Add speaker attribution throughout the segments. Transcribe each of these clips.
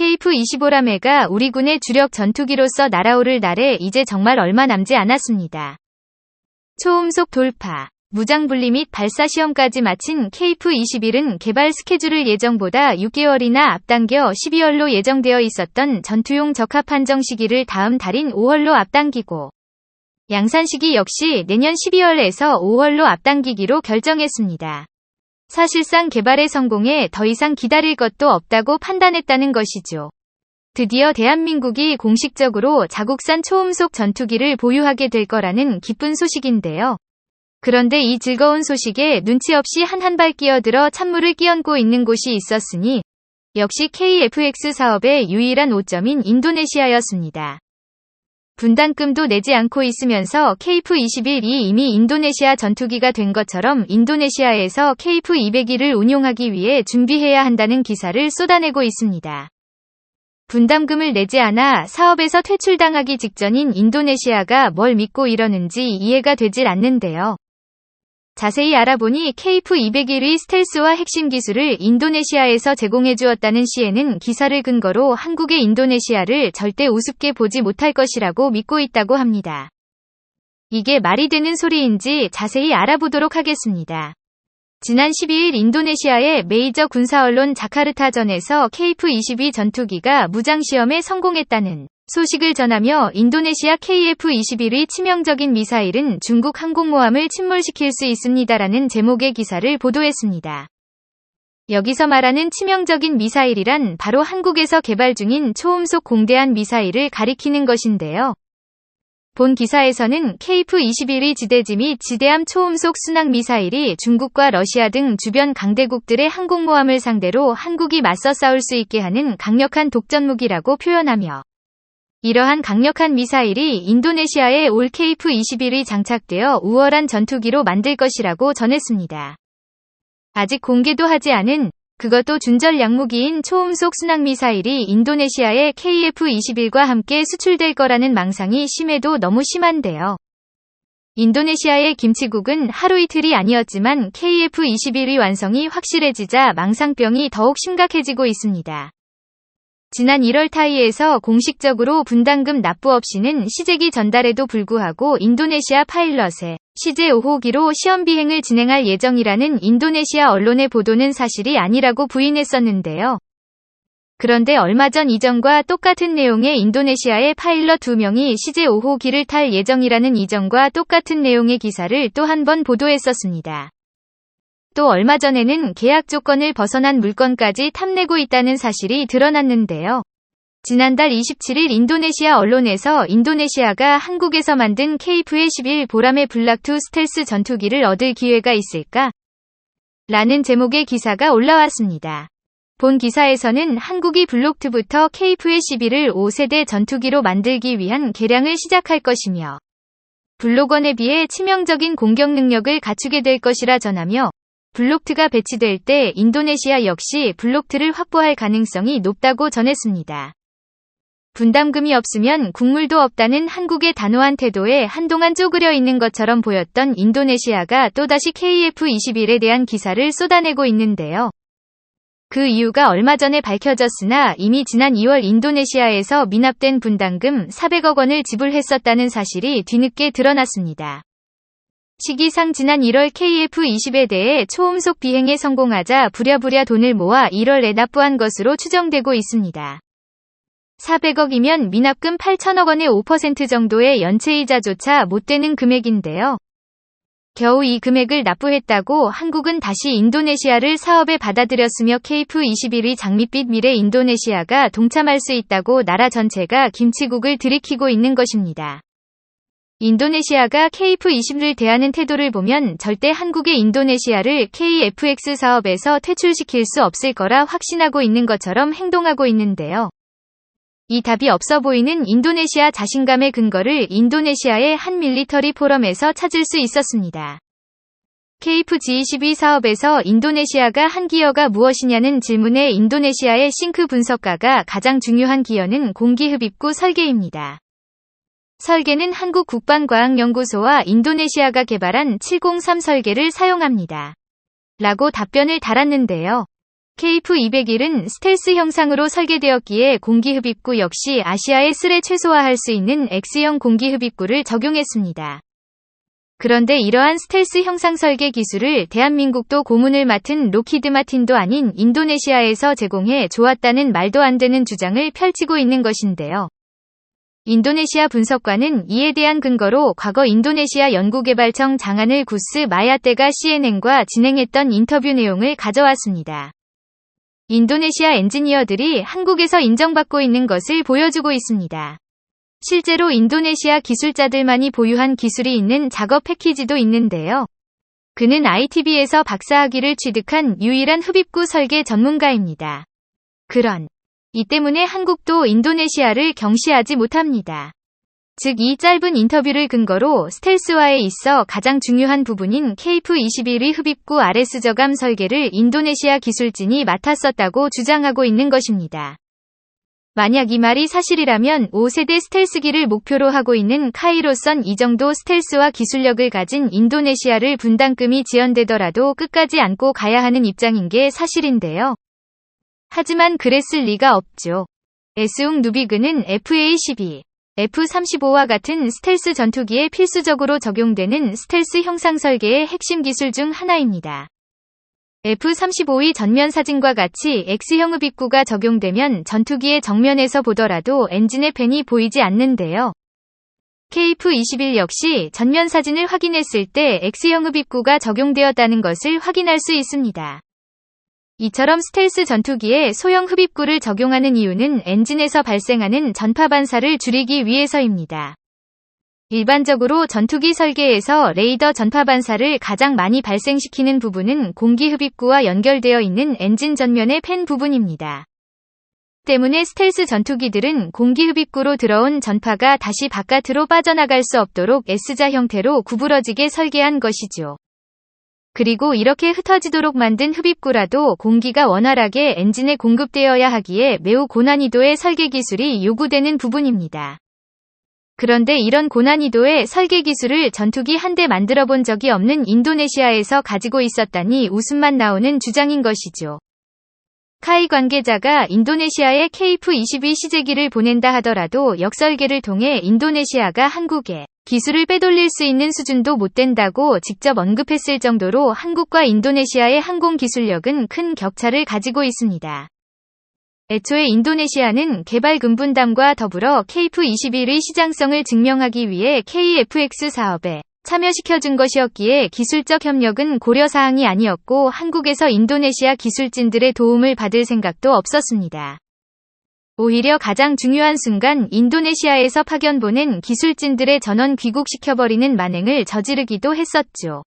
Speaker 1: KF-25라메가 우리 군의 주력 전투기로서 날아오를 날에 이제 정말 얼마 남지 않았습니다. 초음속 돌파, 무장분리 및 발사 시험까지 마친 KF-21은 개발 스케줄을 예정보다 6개월이나 앞당겨 12월로 예정되어 있었던 전투용 적합 한정 시기를 다음 달인 5월로 앞당기고, 양산 시기 역시 내년 12월에서 5월로 앞당기기로 결정했습니다. 사실상 개발의 성공에 더 이상 기다릴 것도 없다고 판단했다는 것이죠. 드디어 대한민국이 공식적으로 자국산 초음속 전투기를 보유하게 될 거라는 기쁜 소식인데요. 그런데 이 즐거운 소식에 눈치 없이 한 발 끼어들어 찬물을 끼얹고 있는 곳이 있었으니 역시 KF-X 사업의 유일한 오점인 인도네시아였습니다. 분담금도 내지 않고 있으면서 KF-21이 이미 인도네시아 전투기가 된 것처럼 인도네시아에서 KF-200을 운용하기 위해 준비해야 한다는 기사를 쏟아내고 있습니다. 분담금을 내지 않아 사업에서 퇴출당하기 직전인 인도네시아가 뭘 믿고 이러는지 이해가 되질 않는데요. 자세히 알아보니 KF-201의 스텔스와 핵심 기술을 인도네시아에서 제공해 주었다는 시에는 기사를 근거로 한국의 인도네시아를 절대 우습게 보지 못할 것이라고 믿고 있다고 합니다. 이게 말이 되는 소리인지 자세히 알아보도록 하겠습니다. 지난 12일 인도네시아의 메이저 군사언론 자카르타전에서 KF-22 전투기가 무장시험에 성공했다는 소식을 전하며 인도네시아 KF-21의 치명적인 미사일은 중국 항공모함을 침몰시킬 수 있습니다라는 제목의 기사를 보도했습니다. 여기서 말하는 치명적인 미사일이란 바로 한국에서 개발 중인 초음속 공대한 미사일을 가리키는 것인데요. 본 기사에서는 KF-21의 지대지 및 지대함 초음속 순항 미사일이 중국과 러시아 등 주변 강대국들의 항공모함을 상대로 한국이 맞서 싸울 수 있게 하는 강력한 독전무기라고 표현하며, 이러한 강력한 미사일이 인도네시아에 올 KF-21이 장착되어 우월한 전투기로 만들 것이라고 전했습니다. 아직 공개도 하지 않은, 그것도 준절 양무기인 초음속 순항미사일이 인도네시아의 KF-21과 함께 수출될 거라는 망상이 심해도 너무 심한데요. 인도네시아의 김치국은 하루 이틀이 아니었지만 KF-21의 완성이 확실해지자 망상병이 더욱 심각해지고 있습니다. 지난 1월 타이에서 공식적으로 분담금 납부 없이는 시제기 전달에도 불구하고 인도네시아 파일럿에 시제 5호기로 시험 비행을 진행할 예정이라는 인도네시아 언론의 보도는 사실이 아니라고 부인했었는데요. 그런데 얼마 전 이전과 똑같은 내용의 인도네시아의 파일럿 2명이 시제 5호기를 탈 예정이라는 이전과 똑같은 내용의 기사를 또 한 번 보도했었습니다. 또 얼마 전에는 계약 조건을 벗어난 물건까지 탐내고 있다는 사실이 드러났는데요. 지난달 27일 인도네시아 언론에서 인도네시아가 한국에서 만든 KF-11 보라매 블락2 스텔스 전투기를 얻을 기회가 있을까? 라는 제목의 기사가 올라왔습니다. 본 기사에서는 한국이 블록2부터 KF-11을 5세대 전투기로 만들기 위한 개량을 시작할 것이며, 블록1에 비해 치명적인 공격 능력을 갖추게 될 것이라 전하며, 블록2가 배치될 때 인도네시아 역시 블록2를 확보할 가능성이 높다고 전했습니다. 분담금이 없으면 국물도 없다는 한국의 단호한 태도에 한동안 쪼그려 있는 것처럼 보였던 인도네시아가 또다시 KF-21에 대한 기사를 쏟아내고 있는데요. 그 이유가 얼마 전에 밝혀졌으나 이미 지난 2월 인도네시아에서 미납된 분담금 400억 원을 지불했었다는 사실이 뒤늦게 드러났습니다. 시기상 지난 1월 KF-20에 대해 초음속 비행에 성공하자 부랴부랴 돈을 모아 1월에 납부한 것으로 추정되고 있습니다. 400억이면 미납금 8천억 원의 5% 정도의 연체이자조차 못 되는 금액인데요. 겨우 이 금액을 납부했다고 한국은 다시 인도네시아를 사업에 받아들였으며 KF-21의 장밋빛 미래 인도네시아가 동참할 수 있다고 나라 전체가 김치국을 들이키고 있는 것입니다. 인도네시아가 KF-20을 대하는 태도를 보면 절대 한국의 인도네시아를 KF-X 사업에서 퇴출시킬 수 없을 거라 확신하고 있는 것처럼 행동하고 있는데요. 이 답이 없어 보이는 인도네시아 자신감의 근거를 인도네시아의 한 밀리터리 포럼에서 찾을 수 있었습니다. KF-G22 사업에서 인도네시아가 한 기여가 무엇이냐는 질문에 인도네시아의 싱크 분석가가 가장 중요한 기여는 공기흡입구 설계입니다. 설계는 한국 국방과학연구소와 인도네시아가 개발한 703 설계를 사용합니다. 라고 답변을 달았는데요. KF-201은 스텔스 형상으로 설계되었기에 공기 흡입구 역시 아시아의 쓸에 최소화할 수 있는 X형 공기 흡입구를 적용했습니다. 그런데 이러한 스텔스 형상 설계 기술을 대한민국도 고문을 맡은 록히드 마틴도 아닌 인도네시아에서 제공해 좋았다는 말도 안 되는 주장을 펼치고 있는 것인데요. 인도네시아 분석관은 이에 대한 근거로 과거 인도네시아 연구개발청 장하늘 구스 마야떼가 CNN과 진행했던 인터뷰 내용을 가져왔습니다. 인도네시아 엔지니어들이 한국에서 인정받고 있는 것을 보여주고 있습니다. 실제로 인도네시아 기술자들만이 보유한 기술이 있는 작업 패키지도 있는데요. 그는 ITB에서 박사학위를 취득한 유일한 흡입구 설계 전문가입니다. 이 때문에 한국도 인도네시아를 경시하지 못합니다. 즉 이 짧은 인터뷰를 근거로 스텔스화에 있어 가장 중요한 부분인 KF-21의 흡입구 RS 저감 설계를 인도네시아 기술진이 맡았었다고 주장하고 있는 것입니다. 만약 이 말이 사실이라면 5세대 스텔스기를 목표로 하고 있는 카이로선 이 정도 스텔스화 기술력을 가진 인도네시아를 분담금이 지연되더라도 끝까지 안고 가야 하는 입장인 게 사실인데요. 하지만 그랬을 리가 없죠. 에스웅 누비그는 FA-12, F-35와 같은 스텔스 전투기에 필수적으로 적용되는 스텔스 형상 설계의 핵심 기술 중 하나입니다. F-35의 전면 사진과 같이 X형 흡입구가 적용되면 전투기의 정면에서 보더라도 엔진의 팬이 보이지 않는데요. KF-21 역시 전면 사진을 확인했을 때 X형 흡입구가 적용되었다는 것을 확인할 수 있습니다. 이처럼 스텔스 전투기에 소형 흡입구를 적용하는 이유는 엔진에서 발생하는 전파 반사를 줄이기 위해서입니다. 일반적으로 전투기 설계에서 레이더 전파 반사를 가장 많이 발생시키는 부분은 공기 흡입구와 연결되어 있는 엔진 전면의 팬 부분입니다. 때문에 스텔스 전투기들은 공기 흡입구로 들어온 전파가 다시 바깥으로 빠져나갈 수 없도록 S자 형태로 구부러지게 설계한 것이죠. 그리고 이렇게 흩어지도록 만든 흡입구라도 공기가 원활하게 엔진에 공급되어야 하기에 매우 고난이도의 설계 기술이 요구되는 부분입니다. 그런데 이런 고난이도의 설계 기술을 전투기 한 대 만들어 본 적이 없는 인도네시아에서 가지고 있었다니 웃음만 나오는 주장인 것이죠. 카이 관계자가 인도네시아에 KF-22 시제기를 보낸다 하더라도 역설계를 통해 인도네시아가 한국에 기술을 빼돌릴 수 있는 수준도 못 된다고 직접 언급했을 정도로 한국과 인도네시아의 항공 기술력은 큰 격차를 가지고 있습니다. 애초에 인도네시아는 개발 금분담과 더불어 KF-21의 시장성을 증명하기 위해 KFX 사업에 참여시켜준 것이었기에 기술적 협력은 고려사항이 아니었고 한국에서 인도네시아 기술진들의 도움을 받을 생각도 없었습니다. 오히려 가장 중요한 순간 인도네시아에서 파견 보낸 기술진들의 전원 귀국시켜버리는 만행을 저지르기도 했었죠.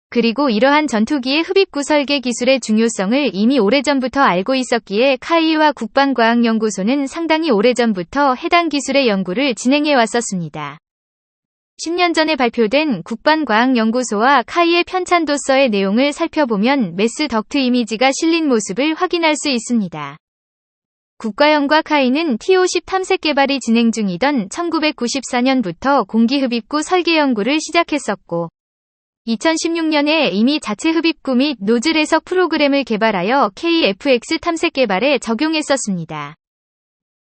Speaker 1: 그리고 이러한 전투기의 흡입구 설계 기술의 중요성을 이미 오래전부터 알고 있었기에 카이와 국방과학연구소는 상당히 오래전부터 해당 기술의 연구를 진행해 왔었습니다. 10년 전에 발표된 국방과학연구소와 카이의 편찬도서의 내용을 살펴보면 메스 덕트 이미지가 실린 모습을 확인할 수 있습니다. 국가연과 카이는 TO-10 탐색 개발이 진행 중이던 1994년부터 공기 흡입구 설계 연구를 시작했었고 2016년에 이미 자체 흡입구 및 노즐 해석 프로그램을 개발하여 KFX 탐색 개발에 적용했었습니다.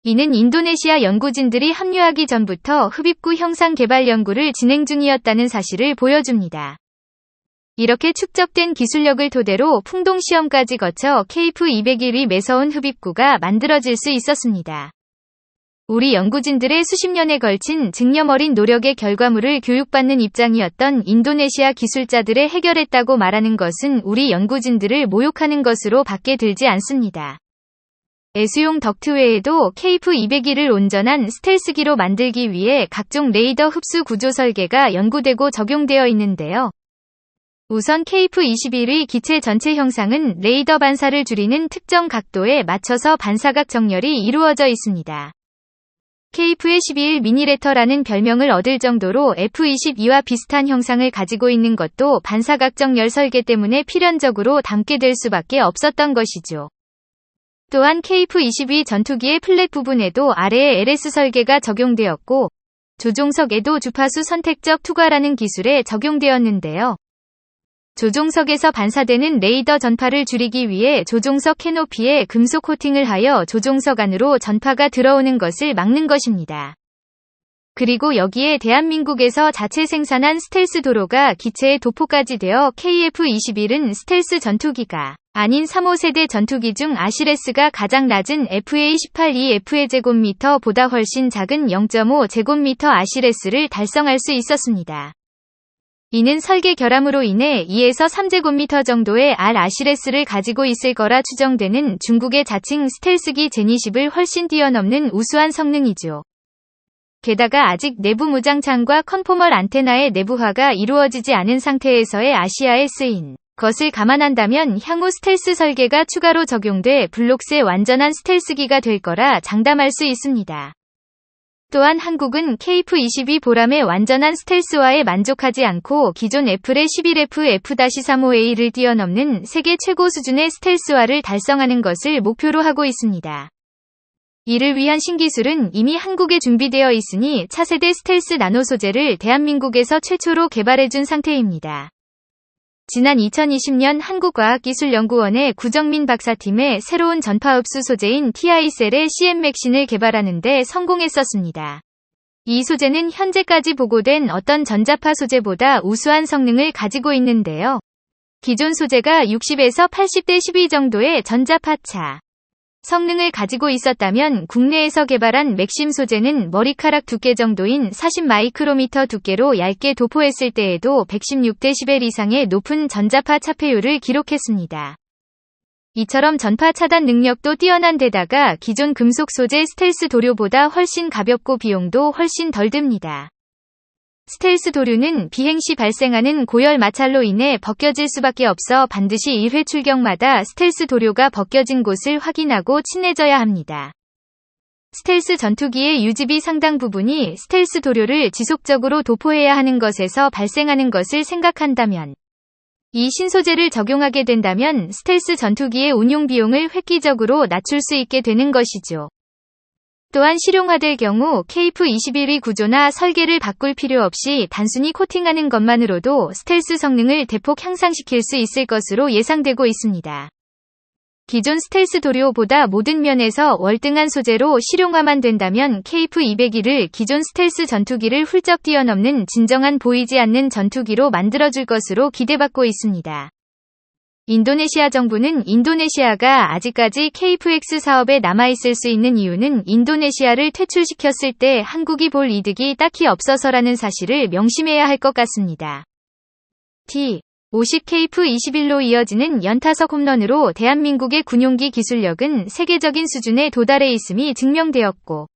Speaker 1: 이는 인도네시아 연구진들이 합류하기 전부터 흡입구 형상 개발 연구를 진행 중이었다는 사실을 보여줍니다. 이렇게 축적된 기술력을 토대로 풍동 시험까지 거쳐 KF-201의 매서운 흡입구가 만들어질 수 있었습니다. 우리 연구진들의 수십 년에 걸친 증념 어린 노력의 결과물을 교육받는 입장이었던 인도네시아 기술자들의 해결했다고 말하는 것은 우리 연구진들을 모욕하는 것으로 밖에 들지 않습니다. 에스용 덕트 외에도 KF-201을 온전한 스텔스기로 만들기 위해 각종 레이더 흡수 구조 설계가 연구되고 적용되어 있는데요. 우선 KF-21의 기체 전체 형상은 레이더 반사를 줄이는 특정 각도에 맞춰서 반사각 정렬이 이루어져 있습니다. KF-11 미니레터라는 별명을 얻을 정도로 F-22와 비슷한 형상을 가지고 있는 것도 반사각 정렬 설계 때문에 필연적으로 담게 될 수밖에 없었던 것이죠. 또한 KF-22 전투기의 플랫 부분에도 아래에 LS 설계가 적용되었고 조종석에도 주파수 선택적 투과라는 기술에 적용되었는데요. 조종석에서 반사되는 레이더 전파를 줄이기 위해 조종석 캐노피에 금속 코팅을 하여 조종석 안으로 전파가 들어오는 것을 막는 것입니다. 그리고 여기에 대한민국에서 자체 생산한 스텔스 도로가 기체의 도포까지 되어 KF-21은 스텔스 전투기가 아닌 3호세대 전투기 중 아시레스가 가장 낮은 FA-18E/F제곱미터 보다 훨씬 작은 0.5제곱미터 아시레스를 달성할 수 있었습니다. 이는 설계 결함으로 인해 2에서 3제곱미터 정도의 아시레스를 가지고 있을 거라 추정되는 중국의 자칭 스텔스기 제니10을 훨씬 뛰어넘는 우수한 성능이죠. 게다가 아직 내부 무장창과 컨포멀 안테나의 내부화가 이루어지지 않은 상태에서의 아시아에 쓰인 것을 감안한다면 향후 스텔스 설계가 추가로 적용돼 블록스의 완전한 스텔스기가 될 거라 장담할 수 있습니다. 또한 한국은 KF-22 보람의 완전한 스텔스화에 만족하지 않고 기존 애플의 11F F-35A를 뛰어넘는 세계 최고 수준의 스텔스화를 달성하는 것을 목표로 하고 있습니다. 이를 위한 신기술은 이미 한국에 준비되어 있으니 차세대 스텔스 나노 소재를 대한민국에서 최초로 개발해준 상태입니다. 지난 2020년 한국과학기술연구원의 구정민 박사팀의 새로운 전파흡수 소재인 TI셀의 CM-맥신을 개발하는 데 성공했었습니다. 이 소재는 현재까지 보고된 어떤 전자파 소재보다 우수한 성능을 가지고 있는데요. 기존 소재가 60에서 80대 12 정도의 전자파차 성능을 가지고 있었다면 국내에서 개발한 맥심 소재는 머리카락 두께 정도인 40마이크로미터 두께로 얇게 도포했을 때에도 116dB 이상의 높은 전자파 차폐율을 기록했습니다. 이처럼 전파 차단 능력도 뛰어난 데다가 기존 금속 소재 스텔스 도료보다 훨씬 가볍고 비용도 훨씬 덜 듭니다. 스텔스 도료는 비행 시 발생하는 고열 마찰로 인해 벗겨질 수밖에 없어 반드시 1회 출격마다 스텔스 도료가 벗겨진 곳을 확인하고 친해져야 합니다. 스텔스 전투기의 유지비 상당 부분이 스텔스 도료를 지속적으로 도포해야 하는 것에서 발생하는 것을 생각한다면 이 신소재를 적용하게 된다면 스텔스 전투기의 운용 비용을 획기적으로 낮출 수 있게 되는 것이죠. 또한 실용화될 경우 KF-21의 구조나 설계를 바꿀 필요 없이 단순히 코팅하는 것만으로도 스텔스 성능을 대폭 향상시킬 수 있을 것으로 예상되고 있습니다. 기존 스텔스 도료보다 모든 면에서 월등한 소재로 실용화만 된다면 KF-201을 기존 스텔스 전투기를 훌쩍 뛰어넘는 진정한 보이지 않는 전투기로 만들어줄 것으로 기대받고 있습니다. 인도네시아 정부는 인도네시아가 아직까지 KF-X 사업에 남아있을 수 있는 이유는 인도네시아를 퇴출시켰을 때 한국이 볼 이득이 딱히 없어서라는 사실을 명심해야 할 것 같습니다. T-50 KF-21로 이어지는 연타석 홈런으로 대한민국의 군용기 기술력은 세계적인 수준에 도달해 있음이 증명되었고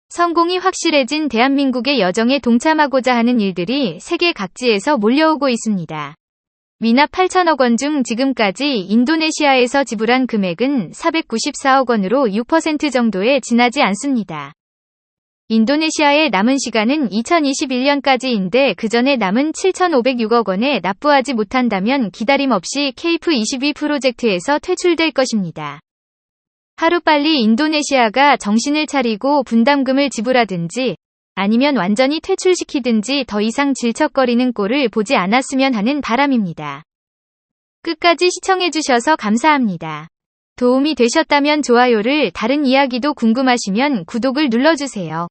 Speaker 1: 성공이 확실해진 대한민국의 여정에 동참하고자 하는 일들이 세계 각지에서 몰려오고 있습니다. 미납 8천억 원 중 지금까지 인도네시아에서 지불한 금액은 494억 원으로 6% 정도에 지나지 않습니다. 인도네시아의 남은 시간은 2021년까지인데 그 전에 남은 7,506억 원에 납부하지 못한다면 기다림 없이 KF-22 프로젝트에서 퇴출될 것입니다. 하루빨리 인도네시아가 정신을 차리고 분담금을 지불하든지 아니면 완전히 퇴출시키든지 더 이상 질척거리는 꼴을 보지 않았으면 하는 바람입니다. 끝까지 시청해주셔서 감사합니다. 도움이 되셨다면 좋아요를, 다른 이야기도 궁금하시면 구독을 눌러주세요.